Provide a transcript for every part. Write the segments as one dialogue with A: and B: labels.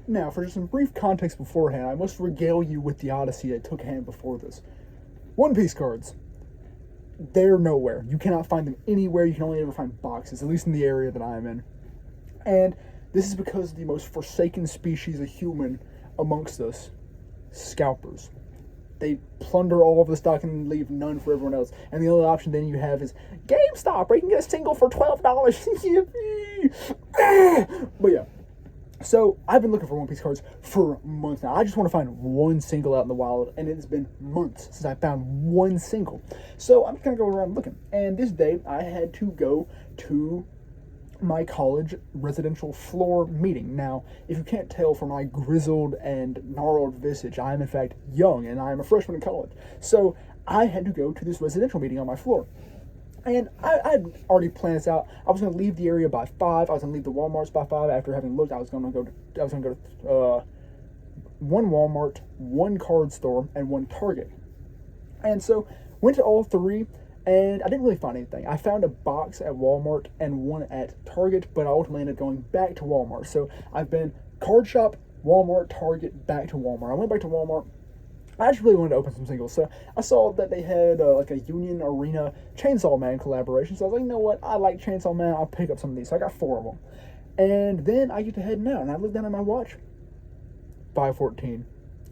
A: Now, for some brief context beforehand, I must regale you with the odyssey that took hand before this. One Piece cards. They're nowhere. You cannot find them anywhere. You can only ever find boxes, at least in the area that I'm in. And this is because the most forsaken species of human amongst us, scalpers. They plunder all of the stock and leave none for everyone else. And the only option then you have is GameStop, where you can get a single for $12. But yeah. So, I've been looking for One Piece cards for months now. I just want to find one single out in the wild, and it's been months since I found one single. So, I'm kind of going around looking. And this day, I had to go to my college residential floor meeting. Now, if you can't tell from my grizzled and gnarled visage, I am in fact young, and I am a freshman in college. So, I had to go to this residential meeting on my floor. And I'd already planned this out. I was going to leave the area by 5. I was going to leave the Walmarts by 5. After having looked, I was going to go to one Walmart, one card store, and one Target. And so went to all three, and I didn't really find anything. I found a box at Walmart and one at Target, but I ultimately ended up going back to Walmart. So I've been card shop, Walmart, Target, back to Walmart. I went back to Walmart. I just really wanted to open some singles, so I saw that they had like a Union Arena Chainsaw Man collaboration, so I was like, you know what, I like Chainsaw Man, I'll pick up some of these, so I got 4 of them, and then I get to heading out, and I look down at my watch, 5:14,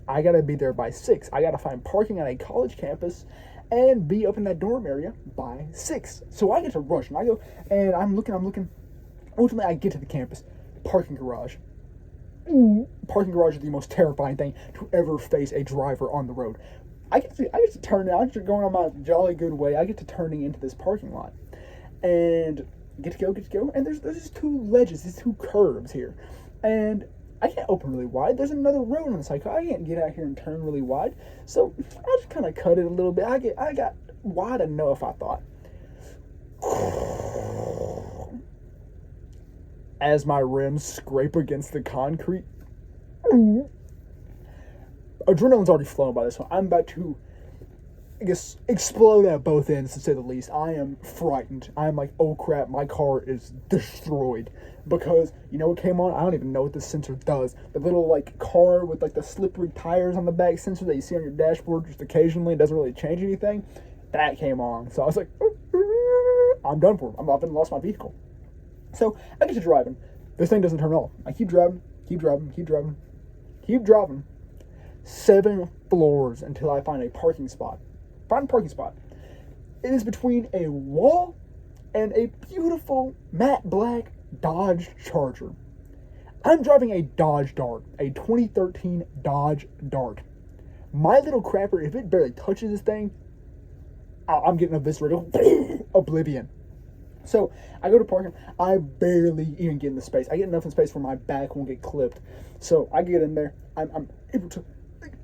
A: I gotta be there by 6, I gotta find parking on a college campus, and be up in that dorm area by 6, so I get to rush, and I go, and I'm looking, ultimately I get to the campus, parking garage. Parking garage is the most terrifying thing to ever face a driver on the road. I get to turn out, I'm just going on my jolly good way. I get to turning into this parking lot, and get to go. And there's these 2 ledges, these 2 curves here, and I can't open really wide. There's another road on the side. I can't get out here and turn really wide, so I just kind of cut it a little bit. I got wide enough, I thought. As my rims scrape against the concrete. Adrenaline's already flowing by this one. I'm about to, I guess, explode at both ends, to say the least. I am frightened. I'm like, oh crap, my car is destroyed. Because, you know what came on? I don't even know what this sensor does. The little, like, car with, like, the slippery tires on the back sensor that you see on your dashboard just occasionally, it doesn't really change anything. That came on. So I was like, I'm done for. I've lost my vehicle. So I get to driving. This thing doesn't turn off. I keep driving. 7 floors until I find a parking spot. It is between a wall and a beautiful matte black Dodge Charger. I'm driving a Dodge Dart, a 2013 Dodge Dart. My little crapper, if it barely touches this thing, I'm getting eviscerated. Oblivion. So, I go to parking. I barely even get in the space. I get enough in space where my back won't get clipped. So, I get in there. I'm able to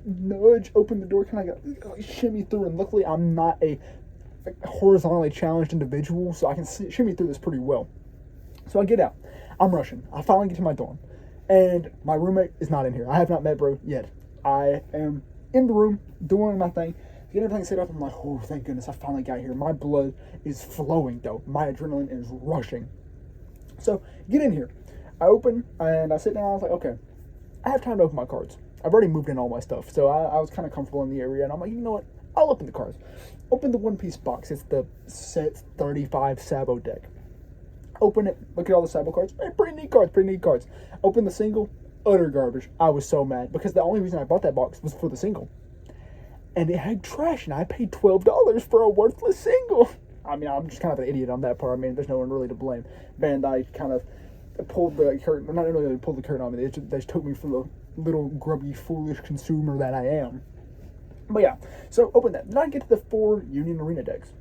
A: nudge, open the door, kind of shimmy through. And luckily, I'm not a horizontally challenged individual, so I can shimmy through this pretty well. So, I get out. I'm rushing. I finally get to my dorm. And my roommate is not in here. I have not met bro yet. I am in the room, doing my thing. Get everything set up. I'm like, oh, thank goodness I finally got here. My blood is flowing, though. My adrenaline is rushing. So, get in here. I open, and I sit down. I was like, okay, I have time to open my cards. I've already moved in all my stuff, so I was kind of comfortable in the area. And I'm like, you know what? I'll open the cards. Open the One Piece box. It's the set 35 Sabo deck. Open it. Look at all the Sabo cards. Hey, pretty neat cards. Open the single. Utter garbage. I was so mad, because the only reason I bought that box was for the single. And it had trash, and I paid $12 for a worthless single. I mean, I'm just kind of an idiot on that part. I mean, there's no one really to blame. Bandai kind of pulled the curtain, not really pulled the curtain on me, they just took me for the little grubby, foolish consumer that I am. But yeah, so open that. Then I get to the 4 Union Arena decks.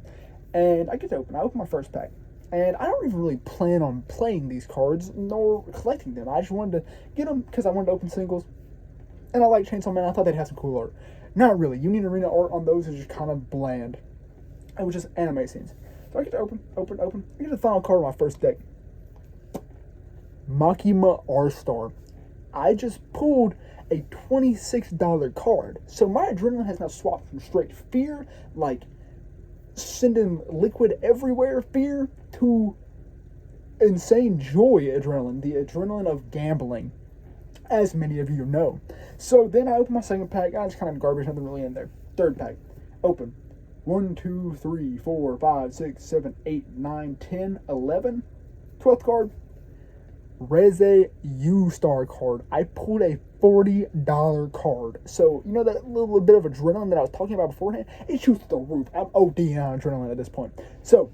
A: And I open my first pack. And I don't even really plan on playing these cards, nor collecting them. I just wanted to get them because I wanted to open singles. And I like Chainsaw Man. I thought they'd have some cool art. Not really. Union Arena art on those is just kind of bland. It was just anime scenes. So I get to open. I get the final card of my first deck. Makima R-Star. I just pulled a $26 card. So my adrenaline has now swapped from straight fear, like sending liquid everywhere fear, to insane joy adrenaline. The adrenaline of gambling. as many of you know. So then I open my second pack. I just kind of garbage, nothing really in there. Third pack, open. 1, 2, 3, 4, 5, 6, 7, 8, 9, 10, 11. 12th card, Reze U-Star card. I pulled a $40 card. So, you know that little bit of adrenaline that I was talking about beforehand? It shoots through the roof. I'm ODing on adrenaline at this point. So,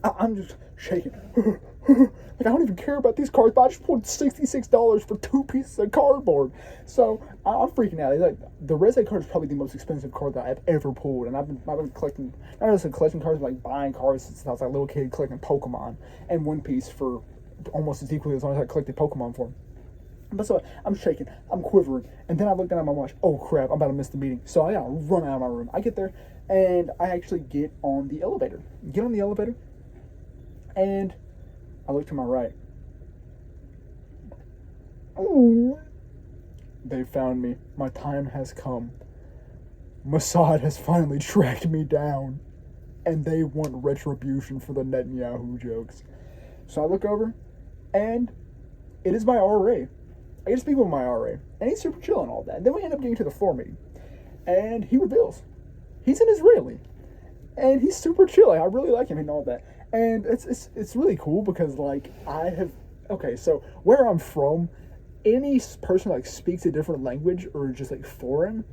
A: I'm just shaking. Like, I don't even care about these cards, but I just pulled $66 for 2 pieces of cardboard. So, I'm freaking out. Like, the Reze card is probably the most expensive card that I've ever pulled. And I've been collecting, not just collecting cards, but like buying cards since I was like a little kid collecting Pokemon and One Piece for almost as equally as long as I collected Pokemon for. But so, I'm shaking, I'm quivering, and then I look down at my watch. Oh crap, I'm about to miss the meeting. So I gotta run out of my room. I get there, and I actually get on the elevator. Get on the elevator, and I look to my right. Oh, they found me. My time has come. Mossad has finally tracked me down, and they want retribution for the Netanyahu jokes. So I look over, and it is my RA. I get to speak with my RA, and he's super chill and all that. And then we end up getting to the floor meeting, and he reveals he's an Israeli, and he's super chill. I really like him and all that. And it's really cool because like so where I'm from, any person like speaks a different language or just like foreign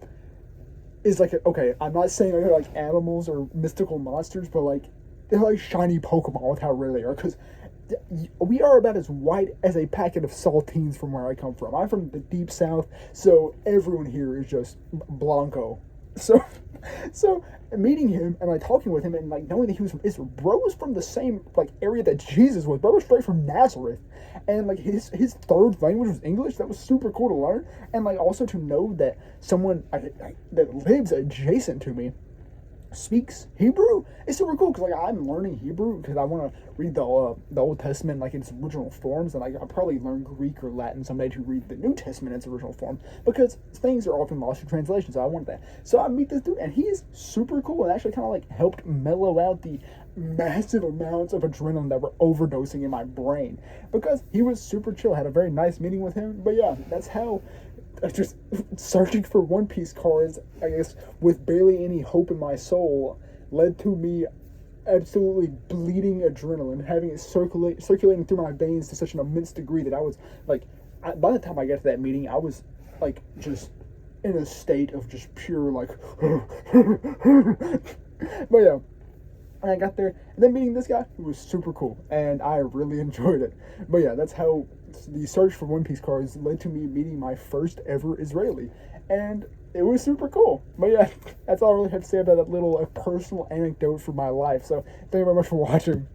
A: is like okay. I'm not saying they're like animals or mystical monsters, but like they're like shiny Pokemon with how rare they are because we are about as white as a packet of saltines from where I come from. I'm from the deep south, so everyone here is just blanco. So meeting him and like talking with him and like knowing that he was from Israel, bro was from the same like area that Jesus was. Bro was straight from Nazareth, and like his third language was English. That was super cool to learn, and like also to know that someone that lives adjacent to me speaks Hebrew. It's super cool because like I'm learning Hebrew because I want to read the Old Testament like in its original forms, and like I'll probably learn Greek or Latin someday to read the New Testament in its original form because things are often lost in translation. So I want that. So I meet this dude, and he is super cool and actually kind of like helped mellow out the massive amounts of adrenaline that were overdosing in my brain because he was super chill. Had a very nice meeting with him. But yeah, that's how. Just searching for One Piece cards, I guess, with barely any hope in my soul, led to me absolutely bleeding adrenaline, having it circulating through my veins to such an immense degree that I was like, by the time I got to that meeting, I was like just in a state of just pure like, but yeah. And I got there, and then meeting this guy, who was super cool, and I really enjoyed it. But yeah, that's how the search for One Piece cards led to me meeting my first ever Israeli, and it was super cool. But yeah, that's all I really have to say about that little personal anecdote for my life. So thank you very much for watching.